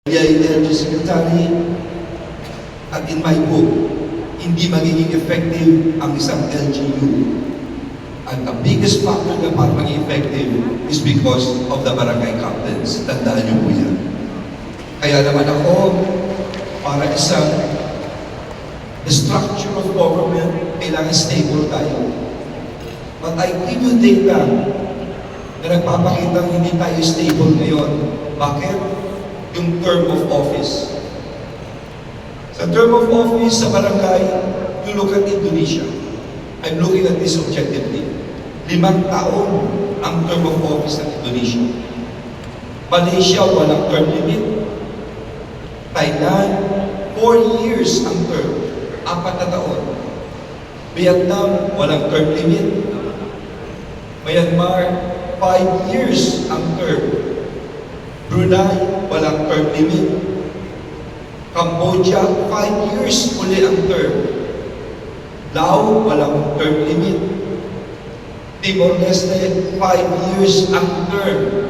PILG Secretary, at in my book, hindi magiging effective ang isang LGU. And the biggest factor na para maging effective is because of the barangay captains. Tandaan niyo po yan. Kaya naman ako, para isang the structure of government, kailangan stable tayo. But I give you data na nagpapakita hindi tayo stable ngayon. Bakit? Yung term of office. Sa term of office sa barangay, you look at Indonesia. I'm looking at this objectively. 5 taon ang term of office ng Indonesia. Malaysia, walang term limit. Thailand, 4 years ang term. 4 na taon. Vietnam, walang term limit. Myanmar, 5 years ang term. Brunei, walang term limit. Cambodia, 5 years uli ang term. Laos, walang term limit. Timor-Leste, 5 years ang term.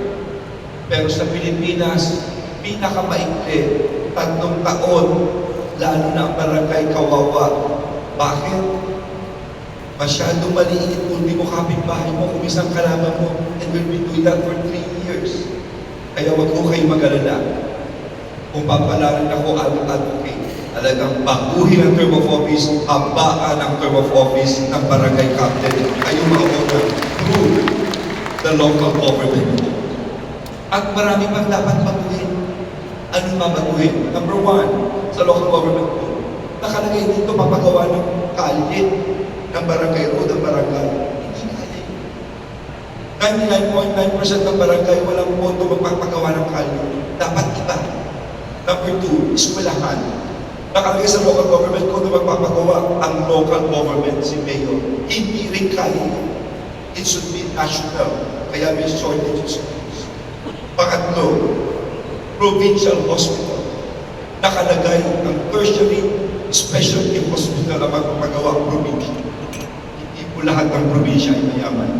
Pero sa Pilipinas, pinakamaikli, 3 taon, lalo na ang barangay kawawa. Bakit? Masyadong maliit kung di mo kapitbahay mo, kung isang kalaban mo, and will be doing that for 3 years. Kaya wag ko kayo mag-alala. Kung papalarin ako advocate, talagang baguhin ang term of office, habaan ang term of office ng barangay captain. Kayo mauna through the local government. At marami pang dapat baguhin. Anong babaguhin? Number 1, sa local government po, nakalagay dito papagawa ng kalye ng barangay road ng barangay. 99.9% ng barangay walang pondo magpapagawa ng kalye. Dapat iba. Number 2, eskwelahan. Nakalagay sa local government ko na magpapagawa ang local government, si Mayor. Hindi rin kaya. It should be national. Kaya may shortage of schools. Pangatlo, provincial hospital. Nakalagay ang tertiary specialty hospital na magpapagawa probinsya. Hindi po lahat ng probinsya ay mayaman.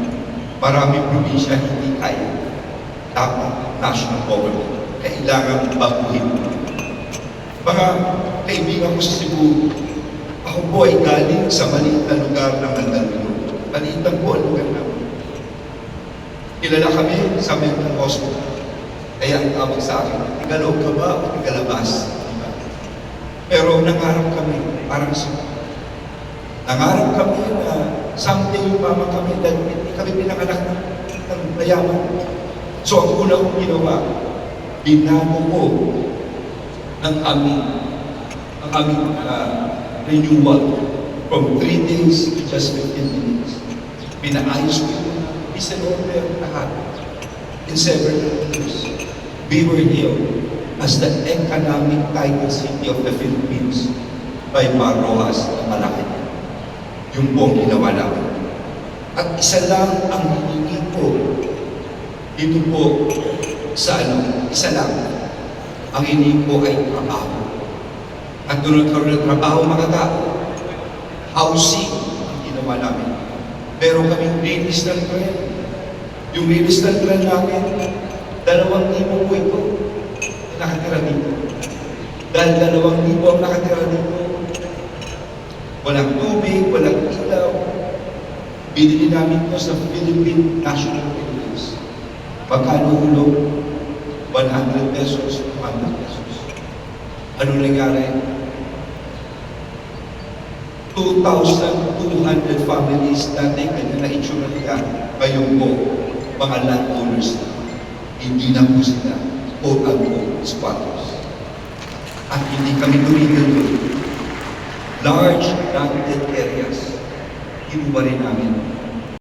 Maraming probinsya hindi kaya. Dapat national government. Kailangan baguhin. Mga kaibigan ko sa Cebu, ako po ay galing sa maliit na lugar ng Mandaluyong. Maliit lang po ang lugar namin. Kilala kami sa mental hospital. Kaya ang tawag sa akin, tigalog ka ba o tigalabas? Diba? Pero nangarap kami, parang Cebu. Nangarap kami na someday yung mama kami dahil hindi kami pinanganak ng mayaman. So ang una kong ginawa, binago ko ng aming renewal from 3 days to just 15 minutes. Pinaayos ko yung order lahat in several years. We were here as the economic title city of the Philippines by Mar Rojas na malaki. Yung buong ginawa namin. At isa lang ang hiningi ko dito po sa isa lang. Ang hiningi ko ay trabaho. At doon nagkaroon ng trabaho mga tao. Housing ang ginawa namin. Pero kaming release ng tren. Yung release ng tren namin, 2,000 po ito nakatira dito. Dahil 2,000 ang nakatira dito, walang tubig, walang ilaw. Binili namin ito sa Philippine National Police. Pagkano hulog? 100 pesos, 200 pesos. Ano nangyari? 2,200 families dati kanya na-insure nila ngayong po, mga landowners na. Hindi na po sila quote-unquote squatters. At hindi kami tumigil doon. Large landed areas, kinuha rin namin.